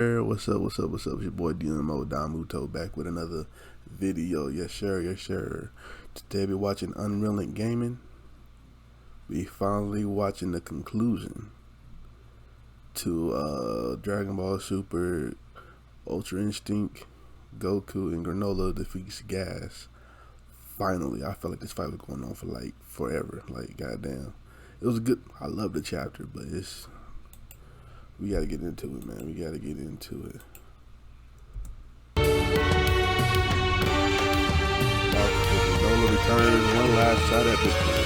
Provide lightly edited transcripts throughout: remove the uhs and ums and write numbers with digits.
What's up? What's up? What's up? It's your boy Domuto back with another video. Yes, sir. Yes, sir. Today we're watching UnrealEntGaming. We finally watching the conclusion to Dragon Ball Super Ultra Instinct. Goku and Granolah defeats Gas. Finally, I felt like this fight was going on for like forever. Like, goddamn, it was good. I love the chapter, but we gotta get into it, man. We gotta get into it. Granolah returns one last shot at victory.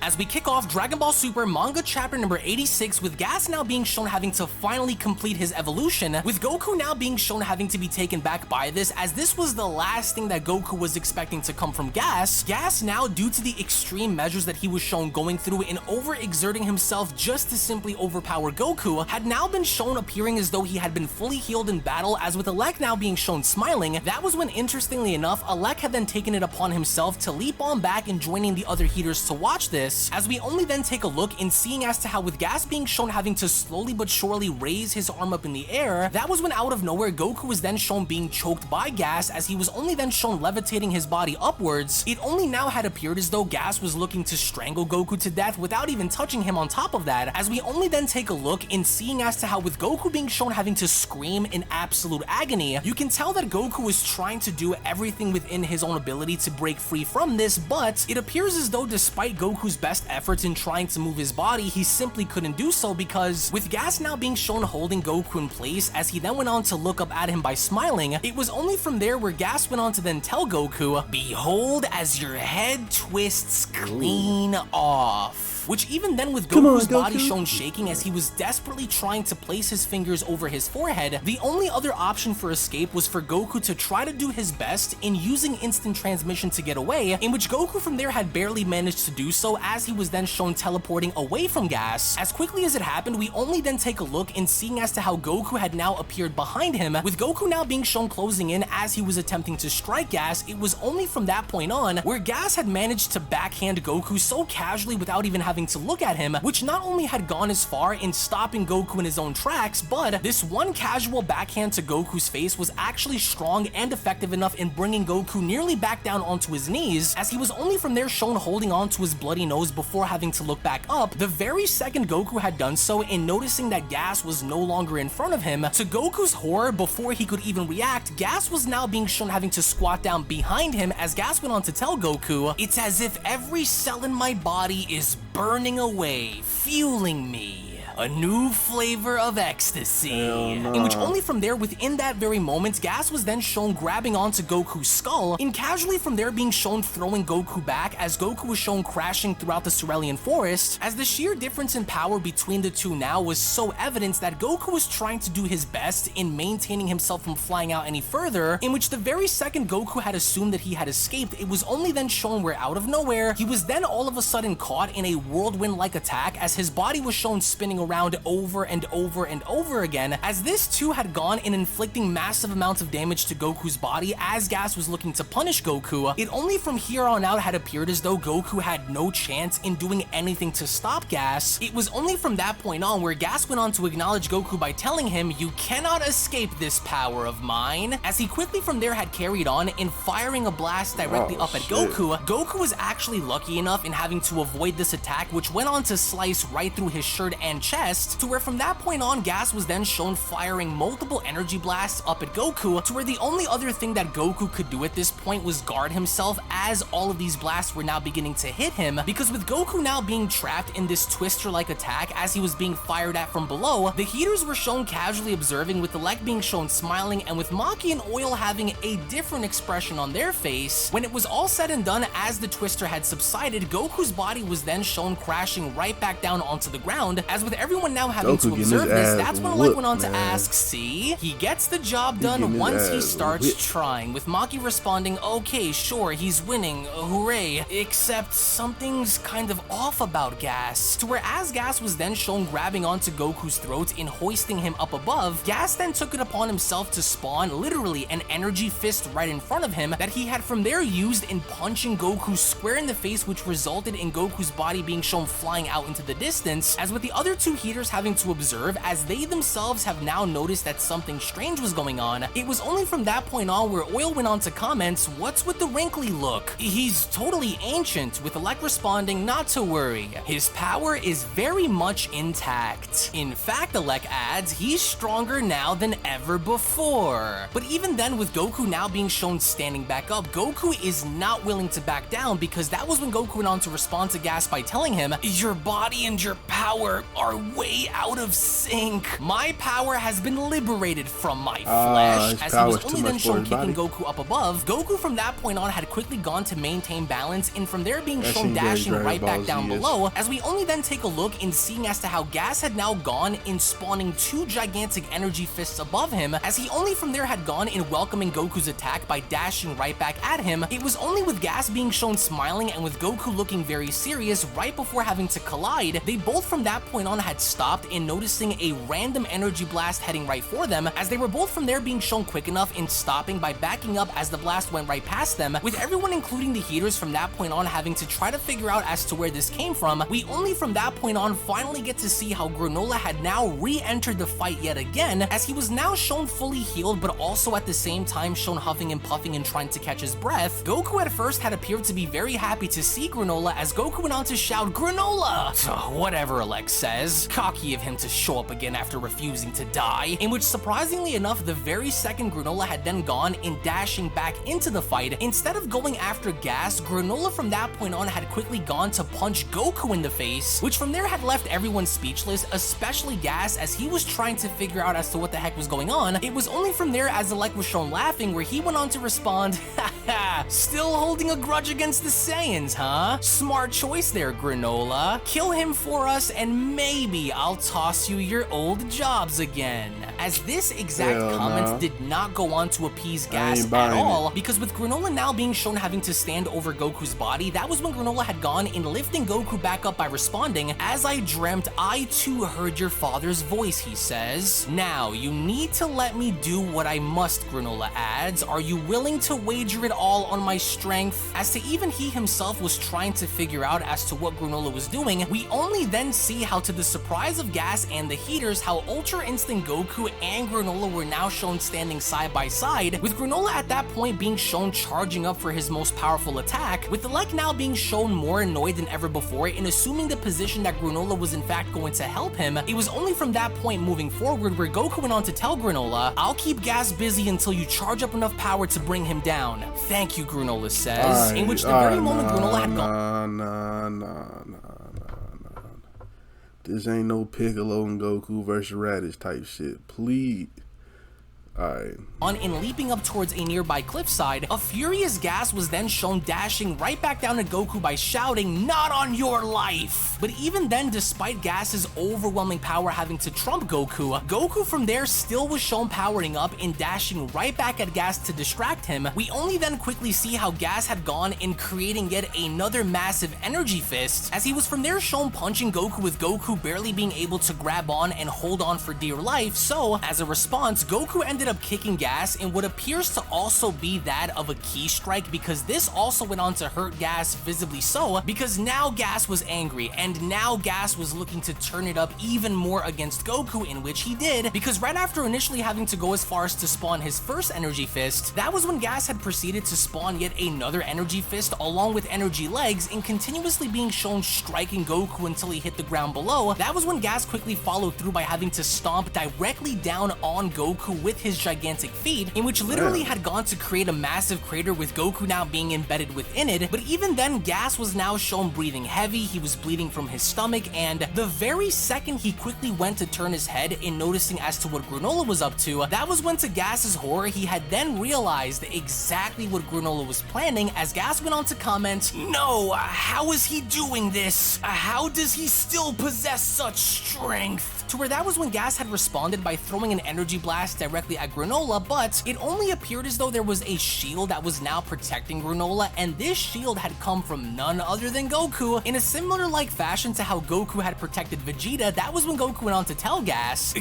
As we kick off Dragon Ball Super Manga chapter number 86, with Gas now being shown having to finally complete his evolution, with Goku now being shown having to be taken back by this, as this was the last thing that Goku was expecting to come from Gas. Gas now, due to the extreme measures that he was shown going through in overexerting himself just to simply overpower Goku, had now been shown appearing as though he had been fully healed in battle, as with Alec now being shown smiling. That was when, interestingly enough, Alec had then taken it upon himself to leap on back and joining the other heaters to watch this, as we only then take a look in seeing as to how, with Gas being shown having to slowly but surely raise his arm up in the air, that was when out of nowhere Goku was then shown being choked by Gas, as he was only then shown levitating his body upwards. It only now had appeared as though Gas was looking to strangle Goku to death without even touching him on top of that, as we only then take a look in seeing as to how, with Goku being shown having to scream in absolute agony, you can tell that Goku was trying to do everything within his own ability to break free from this, but it appears as though despite Goku's best efforts in trying to move his body, he simply couldn't do so, because with Gas now being shown holding Goku in place, as he then went on to look up at him by smiling, it was only from there where Gas went on to then tell Goku, "Behold as your head twists clean off." Which even then, with Goku's body shown shaking as he was desperately trying to place his fingers over his forehead, the only other option for escape was for Goku to try to do his best in using instant transmission to get away, in which Goku from there had barely managed to do so, as he was then shown teleporting away from Gas. As quickly as it happened, we only then take a look in seeing as to how Goku had now appeared behind him, with Goku now being shown closing in as he was attempting to strike Gas. It was only from that point on where Gas had managed to backhand Goku so casually without even having to look at him, which not only had gone as far in stopping Goku in his own tracks, but this one casual backhand to Goku's face was actually strong and effective enough in bringing Goku nearly back down onto his knees, as he was only from there shown holding on to his bloody nose before having to look back up. The very second Goku had done so, in noticing that Gas was no longer in front of him, to Goku's horror, before he could even react, Gas was now being shown having to squat down behind him, as Gas went on to tell Goku, "It's as if every cell in my body is burning away, fueling me. A new flavor of ecstasy." In which only from there, within that very moment, Gas was then shown grabbing onto Goku's skull, and casually from there being shown throwing Goku back, as Goku was shown crashing throughout the Cerulean Forest, as the sheer difference in power between the two now was so evident that Goku was trying to do his best in maintaining himself from flying out any further, in which the very second Goku had assumed that he had escaped, it was only then shown where out of nowhere, he was then all of a sudden caught in a whirlwind-like attack, as his body was shown spinning around over and over and over again, as this too had gone in inflicting massive amounts of damage to Goku's body as Gas was looking to punish Goku. It only from here on out had appeared as though Goku had no chance in doing anything to stop Gas. It was only from that point on where Gas went on to acknowledge Goku by telling him, "You cannot escape this power of mine," as he quickly from there had carried on in firing a blast directly up at Goku. Goku was actually lucky enough in having to avoid this attack, which went on to slice right through his shirt and chest, to where from that point on, Gas was then shown firing multiple energy blasts up at Goku, to where the only other thing that Goku could do at this point was guard himself, as all of these blasts were now beginning to hit him, because with Goku now being trapped in this twister-like attack as he was being fired at from below, the heaters were shown casually observing, with the Lek being shown smiling, and with Maki and Oil having a different expression on their face. When it was all said and done, as the twister had subsided, Goku's body was then shown crashing right back down onto the ground, as with everyone now having to observe this, that's when Alec went on to ask, see? He gets the job done once he starts trying, with Maki responding, okay, sure, he's winning, hooray, except something's kind of off about Gas, to where as Gas was then shown grabbing onto Goku's throat and hoisting him up above, Gas then took it upon himself to spawn literally an energy fist right in front of him that he had from there used in punching Goku square in the face, which resulted in Goku's body being shown flying out into the distance, as with the other two heaters having to observe as they themselves have now noticed that something strange was going on. It was only from that point on where Oil went on to comment, what's with the wrinkly look? He's totally ancient, with Alec responding, not to worry, his power is very much intact. In fact, Alec adds, he's stronger now than ever before. But even then, with Goku now being shown standing back up, Goku is not willing to back down, because that was when Goku went on to respond to Gas by telling him, your body and your power are way out of sync. My power has been liberated from my flesh, as he was only then shown kicking Goku up above. Goku from that point on had quickly gone to maintain balance, and from there being shown dashing right back down below, as we only then take a look in seeing as to how Gas had now gone in spawning two gigantic energy fists above him, as he only from there had gone in welcoming Goku's attack by dashing right back at him. It was only with Gas being shown smiling and with Goku looking very serious right before having to collide, they both from that point on had stopped in noticing a random energy blast heading right for them, as they were both from there being shown quick enough in stopping by backing up as the blast went right past them, with everyone including the heaters from that point on having to try to figure out as to where this came from. We only from that point on finally get to see how Granolah had now re-entered the fight yet again, as he was now shown fully healed but also at the same time shown huffing and puffing and trying to catch his breath. Goku at first had appeared to be very happy to see Granolah, as Goku went on to shout, Granolah! Whatever Alex says, cocky of him to show up again after refusing to die, in which surprisingly enough, the very second Granolah had then gone in dashing back into the fight, instead of going after Gas, Granolah from that point on had quickly gone to punch Goku in the face, which from there had left everyone speechless, especially Gas, as he was trying to figure out as to what the heck was going on. It was only from there as Alec was shown laughing where he went on to respond, haha, still holding a grudge against the Saiyans, huh? Smart choice there, Granolah. Kill him for us and maybe I'll toss you your old jobs again. As this exact comment did not go on to appease Gas at all, because with Granolah now being shown having to stand over Goku's body, that was when Granolah had gone in lifting Goku back up by responding, as I dreamt, I too heard your father's voice, he says. Now, you need to let me do what I must, Granolah adds. Are you willing to wager it all on my strength? As to even he himself was trying to figure out as to what Granolah was doing, we only then see how, to the surprise of Gas and the heaters, how Ultra Instinct Goku and Granolah were now shown standing side by side, with Granolah at that point being shown charging up for his most powerful attack, with Alec now being shown more annoyed than ever before in assuming the position that Granolah was in fact going to help him. It was only from that point moving forward where Goku went on to tell Granolah, I'll keep Gas busy until you charge up enough power to bring him down. Thank you, Granolah says, in which the very moment Granolah had gone... This ain't no Piccolo and Goku versus Radish type shit. Please. Alright. In leaping up towards a nearby cliffside, a furious Gas was then shown dashing right back down to Goku by shouting, not on your life! But even then, despite Gas's overwhelming power having to trump Goku, Goku from there still was shown powering up and dashing right back at Gas to distract him. We only then quickly see how Gas had gone in creating yet another massive energy fist, as he was from there shown punching Goku, with Goku barely being able to grab on and hold on for dear life. So, as a response, Goku ended up kicking Gas in what appears to also be that of a key strike, because this also went on to hurt Gas visibly so, because now Gas was angry, and now Gas was looking to turn it up even more against Goku, in which he did, because right after initially having to go as far as to spawn his first energy fist, that was when Gas had proceeded to spawn yet another energy fist along with energy legs, and continuously being shown striking Goku until he hit the ground below. That was when Gas quickly followed through by having to stomp directly down on Goku with his his gigantic feet, in which literally had gone to create a massive crater with Goku now being embedded within it. But even then, Gas was now shown breathing heavy, he was bleeding from his stomach, and the very second he quickly went to turn his head in noticing as to what Granolah was up to, that was when, to Gas's horror, he had then realized exactly what Granolah was planning, as Gas went on to comment, "No, how is he doing this? How does he still possess such strength?" To where that was when Gas had responded by throwing an energy blast directly at Granolah, but it only appeared as though there was a shield that was now protecting Granolah, and this shield had come from none other than Goku. In a similar like fashion to how Goku had protected Vegeta, that was when Goku went on to tell Gas,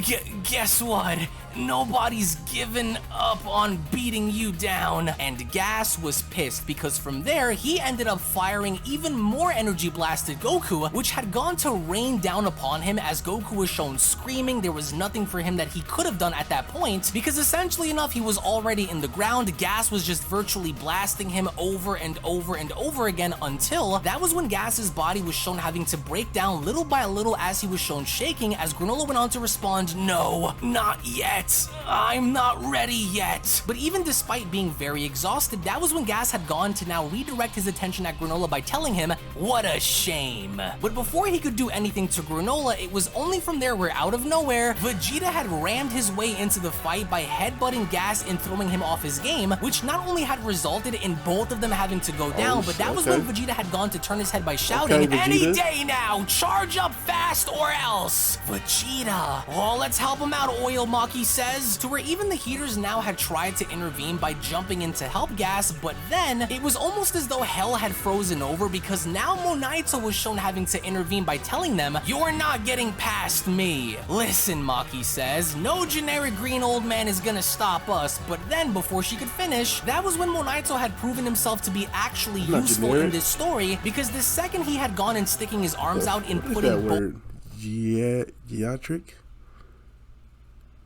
"Guess what? Nobody's given up on beating you down." And Gas was pissed, because from there, he ended up firing even more energy blast at Goku, which had gone to rain down upon him as Goku was shown screaming. There was nothing for him that he could have done at that point, because essentially enough, he was already in the ground. Gas was just virtually blasting him over and over and over again, until that was when Gas's body was shown having to break down little by little as he was shown shaking, as Granolah went on to respond, "No, not yet. I'm not ready yet." But even despite being very exhausted, that was when Gas had gone to now redirect his attention at Granolah by telling him, "What a shame." But before he could do anything to Granolah, it was only from there where out of nowhere, Vegeta had rammed his way into the fight by headbutting Gas and throwing him off his game, which not only had resulted in both of them having to go down, but that was when Vegeta had gone to turn his head by shouting, "Any day now, charge up fast or else." Vegeta, "Oh, let's help him out, Oil Maki says," to where even the heaters now had tried to intervene by jumping in to help Gas, but then it was almost as though hell had frozen over, because now Monaito was shown having to intervene by telling them, "You're not getting past me." "Listen," Maki says, "no generic green old man is gonna stop us." But then before she could finish, that was when Monaito had proven himself to be actually useful in this story, because the second he had gone and sticking his arms out and putting that word? Geatric?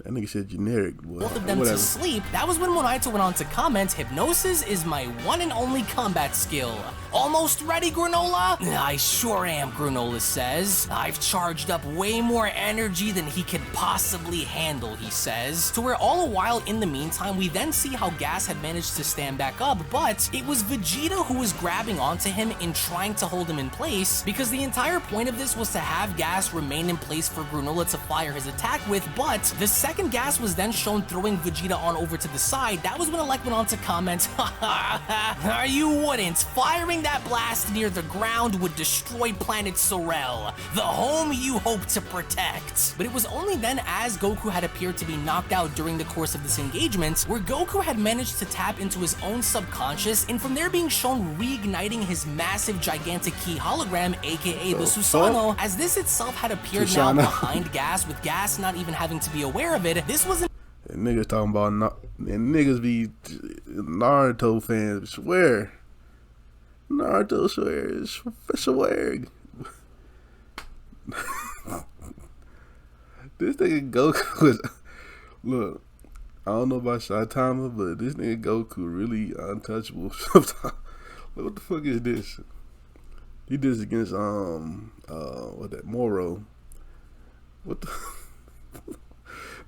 That nigga said generic, boy. Both of them to sleep, that was when Monaito went on to comment, "Hypnosis is my one and only combat skill. Almost ready, Granolah?" "I sure am," Granolah says. "I've charged up way more energy than he could possibly handle," he says. To where all the while in the meantime, we then see how Gas had managed to stand back up, but it was Vegeta who was grabbing onto him and trying to hold him in place, because the entire point of this was to have Gas remain in place for Granolah to fire his attack with. But the second Gas was then shown throwing Vegeta on over to the side, that was when Alec went on to comment, "Are you wouldn't. Firing that blast near the ground would destroy planet Sorel, the home you hope to protect." But it was only then, as Goku had appeared to be knocked out during the course of this engagement, where Goku had managed to tap into his own subconscious, and from there being shown reigniting his massive gigantic key hologram, aka the Susanoo, as this itself had appeared now behind Gas, with Gas not even having to be aware of it. This was and niggas talking about, and niggas be Naruto fans swear. Naruto swears. Swear. This nigga Goku was, look, I don't know about Saitama, but this nigga Goku really untouchable sometimes. What the fuck is this? He did this against what that Moro. What the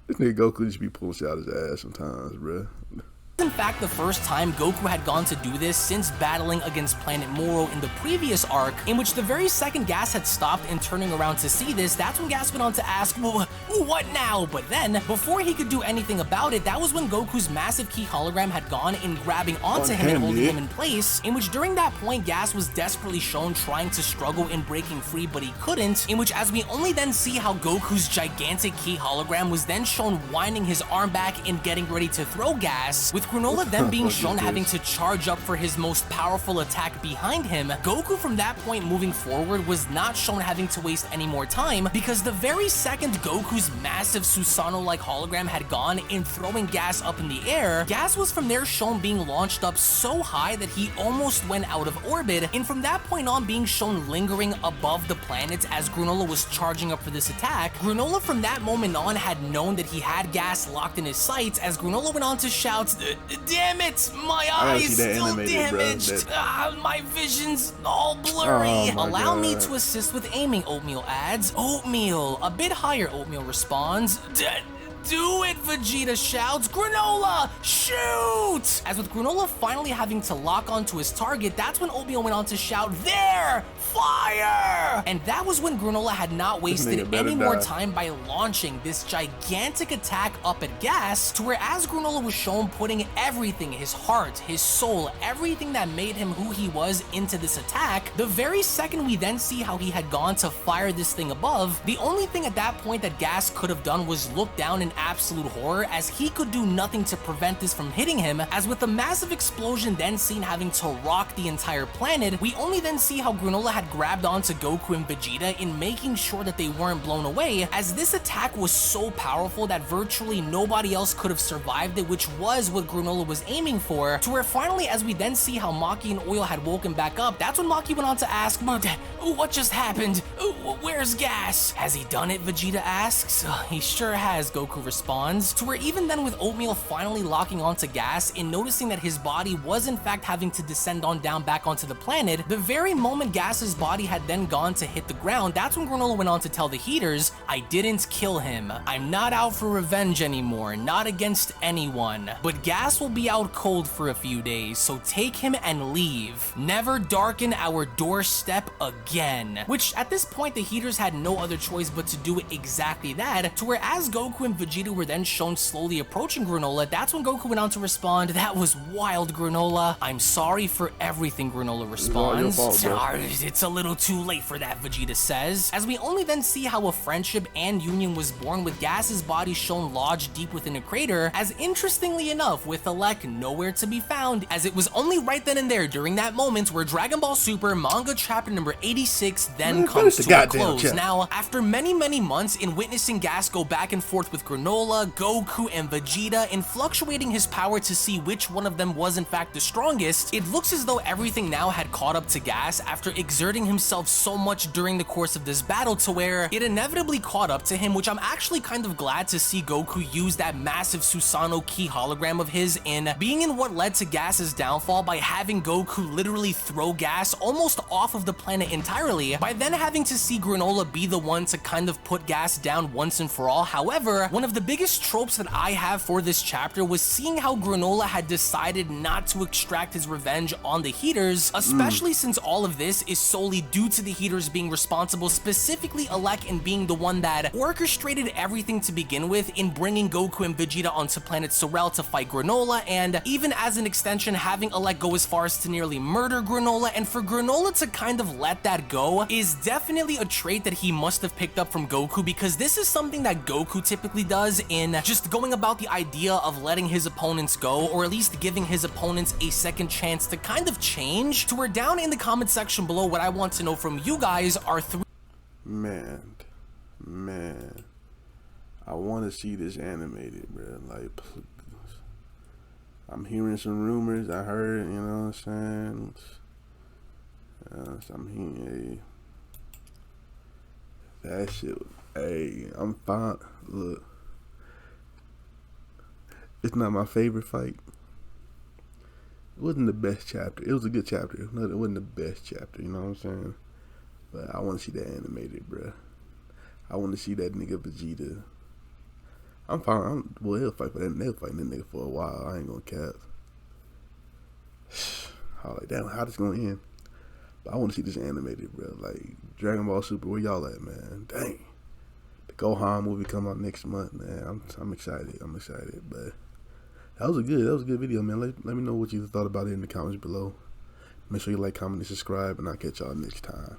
this nigga Goku just be pulling shit out his ass sometimes, bruh. In fact the first time Goku had gone to do this since battling against Planet Moro in the previous arc, in which the very second Gas had stopped and turning around to see this, that's when Gas went on to ask, "Well, what now?" But then, before he could do anything about it, that was when Goku's massive key hologram had gone in grabbing onto him and holding him in place, in which during that point Gas was desperately shown trying to struggle in breaking free, but he couldn't, in which as we only then see how Goku's gigantic key hologram was then shown winding his arm back and getting ready to throw Gas, with Granolah then being shown having to charge up for his most powerful attack behind him. Goku from that point moving forward was not shown having to waste any more time, because the very second Goku's massive Susanoo-like hologram had gone in throwing Gas up in the air, Gas was from there shown being launched up so high that he almost went out of orbit, and from that point on being shown lingering above the planets as Granolah was charging up for this attack. Granolah from that moment on had known that he had Gas locked in his sights, as Granolah went on to shout, "Damn it, my eyes still damaged. My vision's all blurry. Allow me to assist with aiming," Oatmeal adds. "Oatmeal." A bit higher, Oatmeal responds. Do it, Vegeta shouts. Granolah, shoot! As with Granolah finally having to lock onto his target, that's when Oatmeal went on to shout, there! Fire! And that was when Granolah had not wasted any more time by launching this gigantic attack up at Gas, to where as Granolah was shown putting everything, his heart, his soul, everything that made him who he was into this attack, the very second we then see how he had gone to fire this thing above, the only thing at that point that Gas could have done was look down in absolute horror, as he could do nothing to prevent this from hitting him, as with the massive explosion then seen having to rock the entire planet, we only then see how Granolah had grabbed onto Goku and Vegeta in making sure that they weren't blown away, as this attack was so powerful that virtually nobody else could have survived it, which was what Granolah was aiming for, to where finally as we then see how Maki and Oil had woken back up, that's when Maki went on to ask, but what just happened? Where's Gas? Has he done it? Vegeta asks. He sure has, Goku responds, to where even then with Oatmeal finally locking onto Gas and noticing that his body was in fact having to descend on down back onto the planet, the very moment Gas's body had then gone to hit the ground, that's when Granolah went on to tell the Heaters, I didn't kill him. I'm not out for revenge anymore, not against anyone. But Gas will be out cold for a few days, so take him and leave. Never darken our doorstep again. Which at this point the Heaters had no other choice but to do exactly that, to where as Goku and Vegeta were then shown slowly approaching Granolah, that's when Goku went on to respond, that was wild, Granolah. I'm sorry for everything, Granolah responds. It's a little too late for that, Vegeta says, as we only then see how a friendship and union was born with Gas's body shown lodged deep within a crater, as interestingly enough, with Alec nowhere to be found, as it was only right then and there during that moment where Dragon Ball Super Manga chapter number 86 then comes to a close. Now, after many months in witnessing Gas go back and forth with Granolah, Goku, and Vegeta in fluctuating his power to see which one of them was in fact the strongest, it looks as though everything now had caught up to Gas after exerting himself so much during the course of this battle, to where it inevitably caught up to him, which I'm actually kind of glad to see Goku use that massive Susanoo key hologram of his in being in what led to Gas's downfall by having Goku literally throw Gas almost off of the planet entirely, by then having to see Granolah be the one to kind of put Gas down once and for all. However, one of the biggest tropes that I have for this chapter was seeing how Granolah had decided not to extract his revenge on the Heaters, especially since all of this is solely due to the Heaters being responsible, specifically Alec, and being the one that orchestrated everything to begin with in bringing Goku and Vegeta onto planet Sorel to fight Granolah, and even as an extension having Alec go as far as to nearly murder Granolah, and for Granolah to kind of let that go is definitely a trait that he must have picked up from Goku, because this is something that Goku typically does in just going about the idea of letting his opponents go, or at least giving his opponents a second chance to kind of change, to where down in the comment section below what I want to know from you guys are three. Man, I want to see this animated, bro. Like, please. I'm hearing some rumors. I heard, you know what I'm saying? So I'm hearing, that shit. I'm fine. Look, it's not my favorite fight. It wasn't the best chapter. It was a good chapter. No, it wasn't the best chapter. You know what I'm saying? But I want to see that animated, bruh. I want to see that nigga Vegeta. I'm fine. Well, he'll fight for that. They'll fight that nigga for a while. I ain't gonna cap. I'm like, damn, how this gonna end? But I want to see this animated, bro. Like, Dragon Ball Super, where y'all at, man? Dang. The Gohan movie come out next month, man. I'm excited. But that was a good video, man. Let me know what you thought about it in the comments below. Make sure you like, comment, and subscribe, and I'll catch y'all next time.